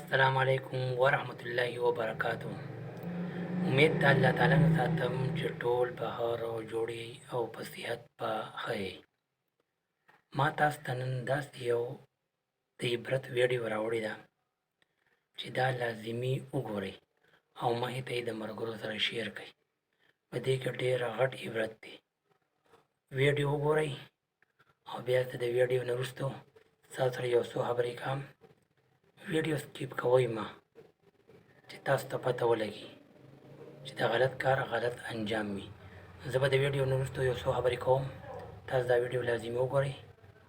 अस्सलामुअलैकुम वरहमतुल्लाहि वबरकातुहू। उम्मीद ता अल्लाह ताला ने साथम चटोल बहार और जोड़ी और पसिहत पा है। माता स्तनन दास दियो दी इब्रत वेड़ी वरावड़ी दा चिदा लाजिमी उगोरे और माही तई द मरगुरो सर शेयर कई बदी के ढेर घट इब्रत थी वेड़ी उगोरे और ब्याज द वेड़ी नरुस्तो सासरी और सोहाबरी काम वीडियो स्किप कवई माँ चितास तो पता वो लगी चिता गलत कार गलत अंजाम में ज़बद वीडियो नुरुस्तो यो सो खबरी कौम ताज़ दा वीडियो लाजिम हो गई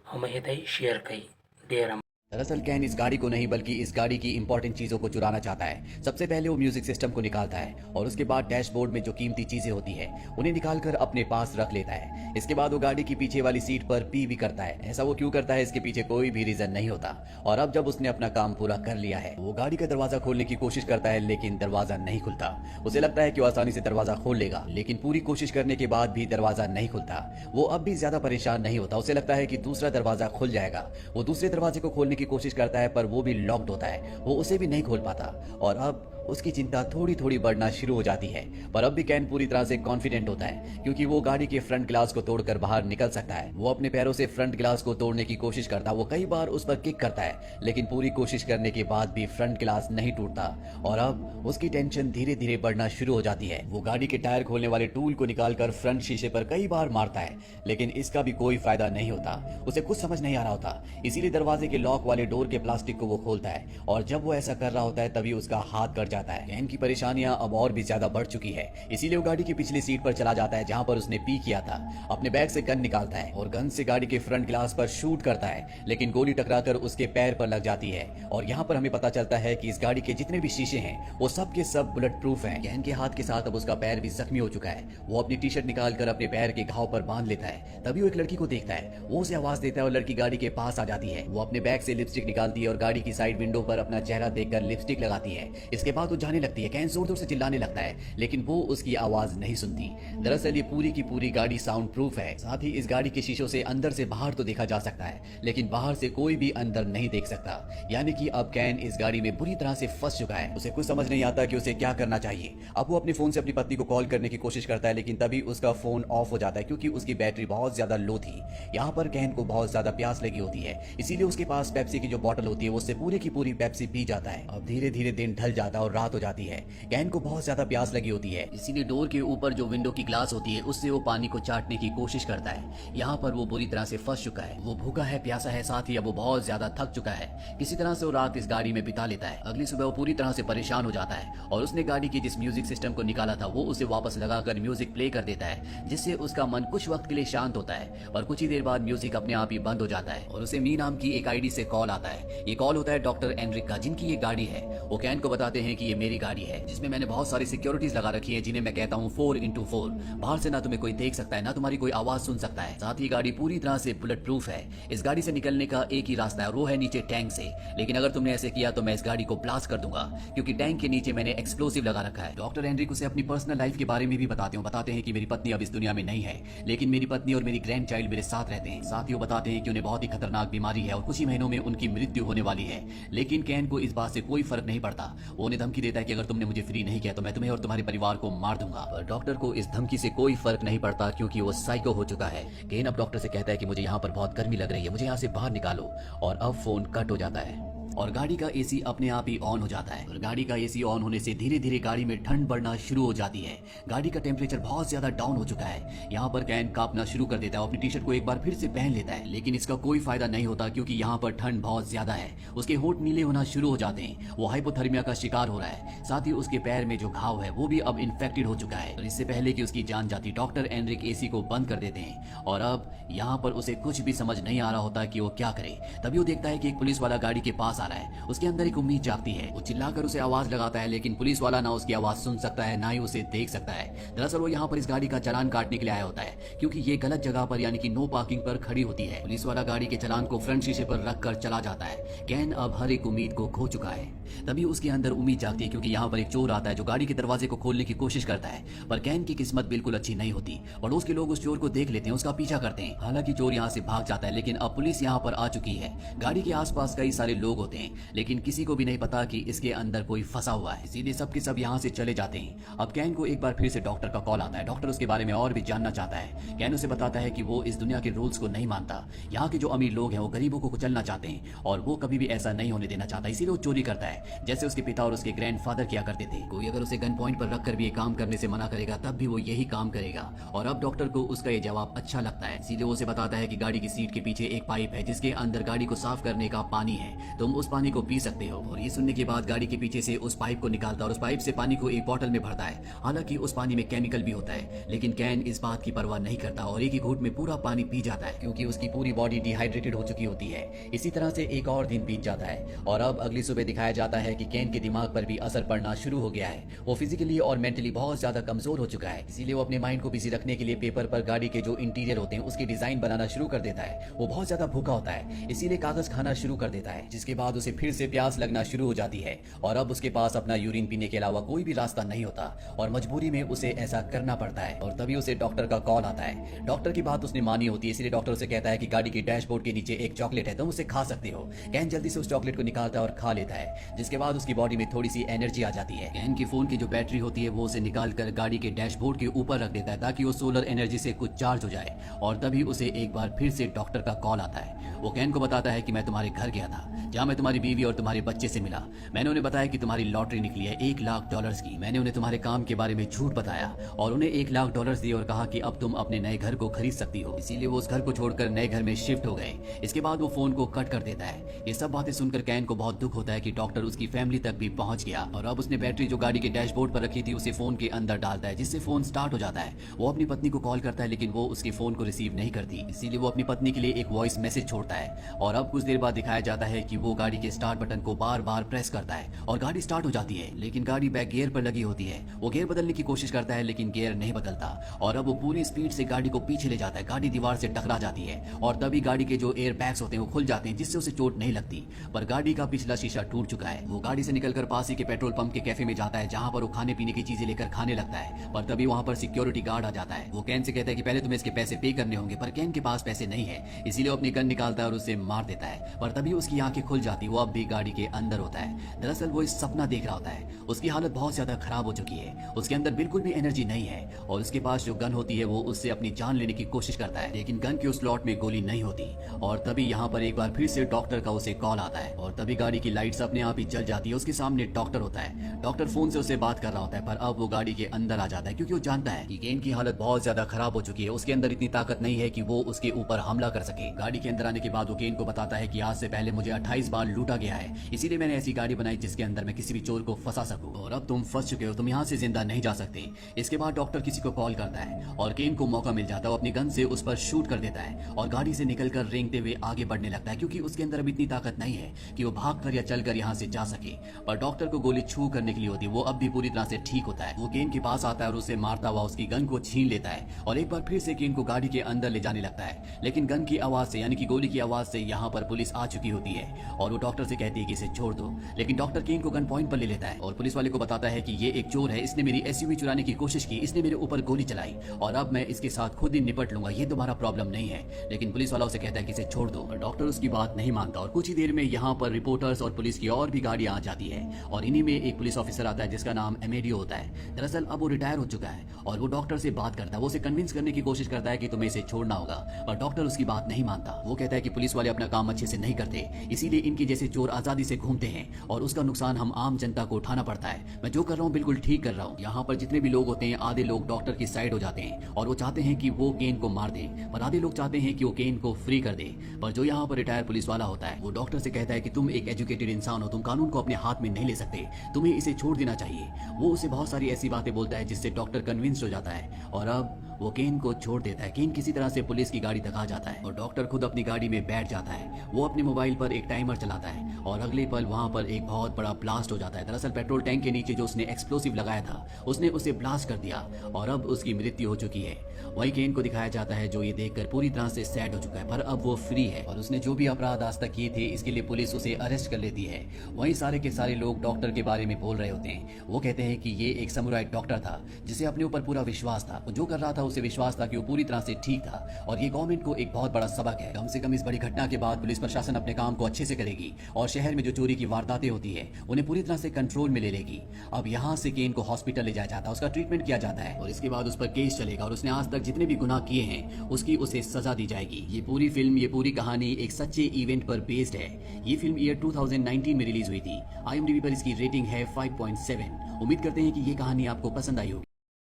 और मैं तई शेयर कई डेरा। दरअसल कैन इस गाड़ी को नहीं बल्कि इस गाड़ी की इंपॉर्टेंट चीजों को चुराना चाहता है। सबसे पहले वो म्यूजिक सिस्टम को निकालता है और उसके बाद डैशबोर्ड में जो कीमती चीजें होती है उन्हें निकालकर अपने पास रख लेता है। इसके बाद वो गाड़ी की पीछे वाली सीट पर पी भी करता है। ऐसा वो क्यों करता है इसके पीछे कोई भी रीजन नहीं होता। और अब जब उसने अपना काम पूरा कर लिया है वो गाड़ी का दरवाजा खोलने की कोशिश करता है लेकिन दरवाजा नहीं खुलता। उसे लगता है कि वो आसानी से दरवाजा खोल लेगा लेकिन पूरी कोशिश करने के बाद भी दरवाजा नहीं खुलता। वो अब भी ज्यादा परेशान नहीं होता। उसे लगता है कि दूसरा दरवाजा खुल जाएगा। वो दूसरे दरवाजे को खोलने की कोशिश करता है पर वो भी लॉक्ड होता है। वो उसे भी नहीं खोल पाता और अब उसकी चिंता थोड़ी थोड़ी बढ़ना शुरू हो जाती है। पर अब भी कैन पूरी तरह से कॉन्फिडेंट होता है क्योंकि वो गाड़ी के फ्रंट ग्लास को तोड़कर बाहर निकल सकता है। वो अपने पैरों से फ्रंट ग्लास को तोड़ने की कोशिश करता है। वो कई बार उस पर किक करता है लेकिन पूरी कोशिश करने के बाद भी फ्रंट ग्लास नहीं टूटता और अब उसकी टेंशन धीरे धीरे बढ़ना शुरू हो जाती है। वो गाड़ी के टायर खोलने वाले टूल को निकालकर फ्रंट शीशे पर कई बार मारता है लेकिन इसका भी कोई फायदा नहीं होता। उसे कुछ समझ नहीं आ रहा होता, इसीलिए दरवाजे के लॉक वाले डोर के प्लास्टिक को वो खोलता है और जब वो ऐसा कर रहा होता है तभी उसका हाथ कट जाता है। कैन की परेशानियां अब और भी ज्यादा बढ़ चुकी है, इसीलिए वो गाड़ी की पिछली सीट पर चला जाता है जहां पर उसने पी किया था। अपने बैग से गन निकालता है और गन से गाड़ी के फ्रंट ग्लास पर शूट करता है लेकिन गोली टकराकर उसके पैर पर लग जाती है। और यहाँ पर हमें पता चलता है कि इस गाड़ी के जितने भी शीशे हैं वो सब के सब बुलेट प्रूफ हैं। कैन के हाथ के साथ अब उसका पैर भी जख्मी हो चुका है। वो अपनी टी शर्ट निकालकर अपने पैर के घाव पर बांध लेता है। तभी वो एक लड़की को देखता है, वो उसे आवाज देता है और लड़की गाड़ी के पास आ जाती है। वो अपने बैग से लिपस्टिक निकालती है और गाड़ी की साइड विंडो पर अपना चेहरा देखकर लिपस्टिक लगाती है। इसके बाद वो जाने लगती है। कैन जोर जोर से चिल्लाने लगता है लेकिन वो उसकी आवाज नहीं सुनती। दरअसल ये पूरी की पूरी गाड़ी साउंड प्रूफ है। साथ ही इस गाड़ी के शीशों से अंदर से बाहर तो देखा जा सकता है लेकिन बाहर से कोई भी अंदर नहीं देख सकता। यानी कि अब कैन इस गाड़ी में बुरी तरह से फंस चुका है। उसे कुछ समझ नहीं आता कि उसे क्या करना चाहिए। अब वो अपने फोन से अपनी पत्नी को कॉल करने की कोशिश करता है लेकिन तभी उसका फोन ऑफ हो जाता है क्योंकि उसकी बैटरी बहुत ज्यादा लो थी। यहाँ पर कैन को बहुत ज्यादा प्यास लगी होती है, इसीलिए उसके पास पेप्सी की जो बोतल होती है उससे पूरी की पूरी पेप्सी पी जाता है। अब धीरे धीरे दिन ढल जाता है और रात हो जाती है। कैन को बहुत ज्यादा प्यास लगी होती है, इसीलिए डोर के ऊपर जो विंडो की ग्लास होती है उससे वो पानी को चाटने की कोशिश करता है। यहाँ पर वो बुरी तरह से फंस चुका है। वो भूखा है, प्यासा है, साथ ही अब वो बहुत ज्यादा थक चुका है। किसी तरह से वो रात इस गाड़ी में बिता लेता है। अगली सुबह वो पूरी तरह से परेशान हो जाता है और उसने गाड़ी की जिस म्यूजिक सिस्टम को निकाला था वो उसे वापस लगाकर म्यूजिक प्ले कर देता है जिससे उसका मन कुछ वक्त के लिए शांत होता है। और कुछ ही देर बाद म्यूजिक अपने आप ही बंद हो जाता है और उसे मी नाम की एक आईडी से कॉल आता है। ये कॉल होता है डॉक्टर एनरिक का जिनकी ये गाड़ी है। वो कैन को बताते हैं कि ये मेरी गाड़ी है जिसमें मैंने बहुत सारी सिक्योरिटीज लगा रखी है जिन्हें मैं कहता हूँ 4x4। बाहर से ना तुम्हें कोई देख सकता है ना तुम्हारी कोई आवाज सुन सकता है। साथ ही गाड़ी पूरी तरह से बुलेट प्रूफ है। इस गाड़ी से निकलने का एक ही रास्ता है और वो है नीचे टैंक से। लेकिन अगर तुमने ऐसे किया तो मैं इस गाड़ी को ब्लास्ट कर दूंगा क्योंकि टैंक के नीचे मैंने एक्सप्लोसिव लगा रखा है। डॉक्टर एनरिक उसे अपनी पर्सनल लाइफ के बारे में भी बताते हैं कि मेरी पत्नी अब इस दुनिया में नहीं है लेकिन मेरी पत्नी और मेरी ग्रैंड चाइल्ड मेरे साथ रहते हैं। साथ ही वो बताते हैं कि उन्हें बहुत ही खतरनाक बीमारी है और कुछ ही महीनों में उनकी मृत्यु होने वाली है। लेकिन कैन को इस बात से कोई फर्क नहीं पड़ता। वो उन्हें धमकी देता है कि अगर तुमने मुझे फ्री नहीं किया तो मैं तुम्हें और तुम्हारे परिवार को मार दूंगा। पर डॉक्टर को इस धमकी से कोई फर्क नहीं पड़ता क्योंकि वो साइको हो चुका है। केन अब डॉक्टर से कहता है कि मुझे यहाँ पर बहुत गर्मी लग रही है, मुझे यहाँ से बाहर निकालो। और अब फोन कट हो जाता है और गाड़ी का एसी अपने आप ही ऑन हो जाता है। और गाड़ी का एसी ऑन होने से धीरे धीरे गाड़ी में ठंड बढ़ना शुरू हो जाती है। गाड़ी का टेम्परेचर बहुत ज्यादा डाउन हो चुका है। यहाँ पर कैन कांपना शुरू कर देता है। अपनी टी शर्ट को एक बार फिर से पहन लेता है लेकिन इसका कोई फायदा नहीं होता क्योंकि यहाँ पर ठंड बहुत ज्यादा है। उसके होंठ नीले होना शुरू हो जाते हैं। वो हाइपोथर्मिया का शिकार हो रहा है। साथ ही उसके पैर में जो घाव है वो भी अब इन्फेक्टेड हो चुका है। और इससे पहले कि उसकी जान जाती डॉक्टर एनरिक एसी को बंद कर देते हैं और अब यहाँ पर उसे कुछ भी समझ नहीं आ रहा होता कि वो क्या करे। तभी वो देखता है कि एक पुलिस वाला गाड़ी के पास आ रहा है। उसके अंदर एक उम्मीद जागती है। वो चिल्लाकर उसे आवाज लगाता है लेकिन पुलिस वाला ना उसकी आवाज सुन सकता है ना ही उसे देख सकता है। दरअसल वो यहाँ पर इस गाड़ी का चालान काटने के लिए आया होता है क्योंकि ये गलत जगह पर यानी कि नो पार्किंग पर खड़ी होती है। पुलिस वाला गाड़ी के चालान को फ्रंट शीशे पर रखकर चला जाता है। कैन अब हर एक उम्मीद को खो चुका है। तभी उसके अंदर उम्मीद जागती है, क्योंकि यहाँ पर एक चोर आता है जो गाड़ी के दरवाजे को खोलने की कोशिश करता है। पर कैन की किस्मत बिल्कुल अच्छी नहीं होती। पड़ोस के लोग उस चोर को देख लेते हैं, उसका पीछा करते हैं। हालांकि चोर यहाँ से भाग जाता है, लेकिन अब पुलिस यहाँ पर आ चुकी है। गाड़ी के आसपास कई सारे लोग होते हैं, लेकिन किसी को भी नहीं पता कि इसके अंदर कोई फंसा हुआ है। इसीलिए सब के सब यहाँ से चले जाते हैं। अब कैन को एक बार फिर से डॉक्टर का कॉल आता है। डॉक्टर उसके बारे में और भी जानना चाहता है। कैन उसे बताता है कि वो इस दुनिया के रूल्स को नहीं मानता। यहाँ के जो अमीर लोग हैं वो गरीबों को कुचलना चाहते हैं और वो कभी भी ऐसा नहीं होने देना चाहता, इसीलिए वो चोरी करता है, जैसे उसके पिता और उसके ग्रैंडफादर किया करते थे। कोई अगर उसे गन पॉइंट पर रखकर भी ये काम करने से मना करेगा तब भी वो यही काम करेगा। और अब डॉक्टर को उसका ये जवाब अच्छा लगता है, इसीलिए वो उसे बताता है कि गाड़ी की सीट के पीछे एक पाइप है जिसके अंदर गाड़ी को साफ करने का पानी है, तुम उस पानी को पी सकते हो। और ये सुनने के बाद गाड़ी के पीछे से उस पाइप को निकालता और उस पाइप से पानी को एक बोतल में भरता है। हालांकि उस पानी में केमिकल भी होता है, लेकिन कैन इस बात की परवाह नहीं करता और एक ही घूंट में पूरा पानी पी जाता है, क्योंकि उसकी पूरी बॉडी डिहाइड्रेटेड हो चुकी होती है। इसी तरह से एक और दिन बीत जाता है और अब अगली सुबह दिखाया जाता है कि कैन के दिमाग पर भी असर पड़ना शुरू हो गया है। वो फिजिकली और मेंटली बहुत ज्यादा कमजोर हो चुका है, इसीलिए वो अपने माइंड को बिजी रखने के लिए पेपर पर गाड़ी के जो इंटीरियर होते हैं उसकी डिजाइन बनाना शुरू कर देता है। वो बहुत ज्यादा भूखा होता है, इसीलिए कागज खाना शुरू कर देता है, जिसके बाद उसे फिर से प्यास लगना शुरू हो जाती है और अब उसके पास अपना यूरिन पीने के अलावा कोई भी रास्ता नहीं होता और मजबूरी में उसे ऐसा करना पड़ता है। और तभी उसे डॉक्टर का कॉल आता है। डॉक्टर की बात उसने मानी होती है, इसलिए डॉक्टर उसे कहता है कि गाड़ी के डैशबोर्ड के नीचे एक चॉकलेट है, तुम उसे खा सकते हो। कैन जल्दी से उस चॉकलेट को निकालता है और खा लेता है, जिसके बाद उसकी बॉडी में थोड़ी सी एनर्जी आ जाती है। कैन की फोन की जो बैटरी होती है वो उसे निकाल कर गाड़ी के डैशबोर्ड के ऊपर रख देता है ताकि वो सोलर एनर्जी से कुछ चार्ज हो जाए। और तभी उसे एक बार फिर से डॉक्टर का कॉल आता है। वो कैन को बताता है कि मैं तुम्हारे घर गया था, जहाँ मैं तुम्हारी बीवी और तुम्हारे बच्चे से मिला। मैंने उन्हें बताया कि तुम्हारी लॉटरी निकली है $1,00,000 की। मैंने उन्हें तुम्हारे काम के बारे में झूठ बताया और उन्हें $1,00,000 दिए और कहा कि अब तुम अपने नए घर को खरीद सकती हो। इसीलिए वो उस घर को छोड़कर नए घर में शिफ्ट हो गए। इसके बाद वो फोन को कट कर देता है। ये सब बातें सुनकर कैन को बहुत दुख होता है कि डॉक्टर उसकी फैमिली तक भी पहुंच गया। और अब उसने बैटरी जो गाड़ी के डैशबोर्ड पर रखी थी उसे फोन के अंदर डालता है, जिससे फोन स्टार्ट हो जाता है। वो अपनी पत्नी को कॉल करता है, लेकिन वो उसके फोन को रिसीव नहीं करती, इसीलिए वो अपनी पत्नी के लिए एक वॉइस मैसेज छोड़ता है। और अब कुछ देर बाद दिखाया जाता है कि वो गाड़ी के स्टार्ट बटन को बार बार प्रेस करता है और गाड़ी स्टार्ट हो जाती है, लेकिन गाड़ी बैक गियर पर लगी होती है। वो गियर बदलने की कोशिश करता है, लेकिन गियर नहीं बदलता और अब वो पूरी स्पीड से गाड़ी को पीछे ले जाता है। गाड़ी दीवार से टकरा जाती है और तभी गाड़ी के जो एयर बैग्स होते हैं वो खुल जाते हैं, जिससे उसे चोट नहीं लगती, पर गाड़ी का पिछला शीशा टूट चुका है। वो गाड़ी से निकलकर पास ही के पेट्रोल पंप के कैफे में जाता है, जहाँ पर वो खाने पीने की चीजें लेकर खाने लगता है। पर तभी वहाँ पर सिक्योरिटी गार्ड आ जाता है। वो कैन से कहता है कि पहले तुम्हें इसके पैसे पे करने होंगे, पर कैन के पास पैसे नहीं है, इसीलिए वो अपनी गन निकालता है और उसे मार देता है। पर तभी उसकी आंखें खुल जाती, वो अब भी गाड़ी के अंदर होता है। दरअसल वो इस सपना देख रहा होता है। उसकी हालत बहुत ज्यादा खराब हो चुकी है, उसके अंदर बिल्कुल भी एनर्जी नहीं है और उसके पास जो गन होती है वो उससे अपनी जान लेने की कोशिश करता है, लेकिन गन के उस स्लॉट में गोली नहीं होती। और तभी यहाँ पर एक बार फिर से डॉक्टर का उसे कॉल आता है और तभी गाड़ी की लाइट्स अपने आप ही जल जाती है। उसके सामने डॉक्टर होता है। डॉक्टर फोन से उसे बात कर रहा होता है, पर अब वो गाड़ी के अंदर आ जाता है, क्योंकि वो जानता है कि केन की हालत बहुत ज्यादा खराब हो चुकी है। उसके अंदर इतनी ताकत नहीं है कि वो उसके ऊपर हमला कर सके। गाड़ी के अंदर आने के बाद वो केन को बताता है कि आज से पहले मुझे 28 बार लूटा गया है, इसीलिए मैंने ऐसी गाड़ी बनाई जिसके अंदर मैं किसी भी चोर को फंसा सकूं, और अब तुम फंस चुके हो, तुम यहाँ से जिंदा नहीं जा सकते। इसके बाद डॉक्टर किसी को कॉल करता है और केन को मौका मिल जाता है। वो अपनी गन से उस पर शूट कर देता है और गाड़ी से निकलकर रेंगते हुए आगे बढ़ने लगता है, क्योंकि उसके अंदर अब इतनी ताकत नहीं है कि वो भागकर या चलकर यहाँ से जा सके। पर डॉक्टर को गोली छू करने के लिए होती है, वो अब भी पूरी तरह से ठीक होता है। वो केन के पास आता है और उसे मारता हुआ उसकी गन को छीन लेता है और एक बार फिर से केन को गाड़ी के अंदर ले जाने लगता है, लेकिन गन की आवाज से, यानी कि गोली की आवाज से यहाँ पर पुलिस आ चुकी होती है और वो डॉक्टर से कहती है कि इसे छोड़ दो। लेकिन डॉक्टर केन को गन पॉइंट पर ले लेता है और पुलिस वाले को बताता है कि ये एक चोर है, इसने मेरी एसयूवी चुराने की कोशिश की, इसने मेरे ऊपर गोली चलाई और अब मैं इसके साथ खुद ही निपट लूंगा, ये तुम्हारा प्रॉब्लम नहीं है। लेकिन पुलिस वाला उसे कहता है कि इसे छोड़ दो, और डॉक्टर उसकी बात नहीं मानता और कुछ ही देर में यहाँ पर रिपोर्टर्स और पुलिस की और भी गाड़ियां आ जाती है और इन्हीं में एक पुलिस ऑफिसर आता है जिसका नाम एमेडियो होता है। दरअसल अब वो रिटायर हो चुका है और वो डॉक्टर से बात करता है। वो उसे कन्विंस करने की कोशिश करता है कि तुम्हें इसे छोड़ना होगा, पर डॉक्टर उसकी बात नहीं मानता। वो कहता है कि पुलिस वाले अपना काम अच्छे से नहीं करते, इसीलिए इनके जैसे चोर आजादी से घूमते हैं और उसका नुकसान हम आम जनता को उठाना पड़ता है। मैं जो कर रहा हूँ बिल्कुल ठीक कर रहा हूँ। यहाँ पर जितने भी लोग होते हैं आधे लोग डॉक्टर की साइड हो जाते हैं और वो चाहते हैं कि वो केन को मार दे, पर आधे लोग चाहते हैं कि वो केन को फ्री कर दे। पर जो यहाँ पर रिटायर पुलिस वाला होता है वो डॉक्टर से कहता है कि तुम एक एजुकेटेड इंसान हो, तुम कानून को अपने हाथ में नहीं ले सकते, तुम्हें इसे छोड़ देना चाहिए। वो उसे बहुत सारी ऐसी बातें बोलता है जिससे डॉक्टर कन्विंस हो जाता है और अब वो केन को छोड़ देता है। केन किसी तरह से पुलिस की गाड़ी तक आ जाता है और डॉक्टर खुद अपनी गाड़ी में बैठ जाता है। वो अपने मोबाइल पर एक टाइमर चलाता है और अगले पल वहां पर एक बहुत बड़ा ब्लास्ट हो जाता है। दरअसल पेट्रोल टैंक के नीचे जो उसने एक्सप्लोसिव लगाया था उसने उसे ब्लास्ट कर दिया और अब उसकी मृत्यु हो चुकी है। वही केन को दिखाया जाता है जो ये देखकर पूरी तरह से सैड हो चुका है, पर अब वो फ्री है और उसने जो भी अपराध आज तक किए थे इसके लिए पुलिस उसे अरेस्ट कर लेती है। वहीं सारे के सारे लोग डॉक्टर के बारे में बोल रहे होते हैं। वो कहते हैं कि ये एक समुराई डॉक्टर था जिसे अपने ऊपर पूरा विश्वास था। वो जो कर रहा था उसे विश्वास था कि वो पूरी तरह से ठीक था और ये गवर्नमेंट को एक बहुत बड़ा सबक है। कम से कम इस बड़ी घटना के बाद पुलिस प्रशासन अपने काम को अच्छे से करेगी और शहर में जो चोरी की वारदातें होती है उन्हें पूरी तरह से कंट्रोल में ले लेगी। अब यहाँ से केन को हॉस्पिटल ले जाया जाता है, उसका ट्रीटमेंट किया जाता है और इसके बाद उस पर केस चलेगा और उसने आज तक जितने भी गुनाह किए हैं उसकी उसे सजा दी जाएगी। ये पूरी फिल्म, ये पूरी कहानी एक सच्चे इवेंट पर बेस्ड है। ये फिल्म ईयर 2019 में रिलीज हुई थी। IMDb पर इसकी रेटिंग है 5.7। उम्मीद करते हैं कि ये कहानी आपको पसंद आई होगी।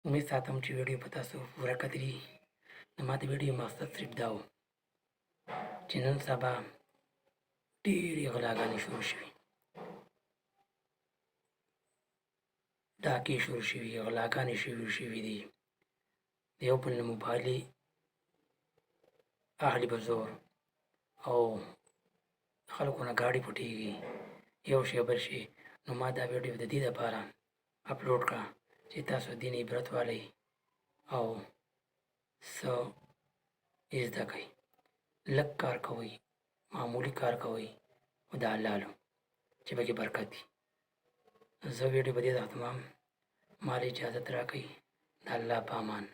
उमेद साथ आमची व्हिडिओ पतासो पुरा कतरी नमात व्हिडियो मस्त स्ट्रिप दाव चैनल साबा ढेर अगलागानी शुरू शवी डाकी शुरू शवी अगलागानी शुरू शवी दी देवपुल मुबाली ahli bazoor oo khalquna gaari futii yow shee barshee numaada video jadida para upload का चिता सुदीन इबरत वाले आओ सो इस दकई लक कार कवई मामूली कार कवई उदा लालो चिबे की बरकती जो वीडियो बदिया तमाम मारी इजाज़त राखी अल्लाह पामान।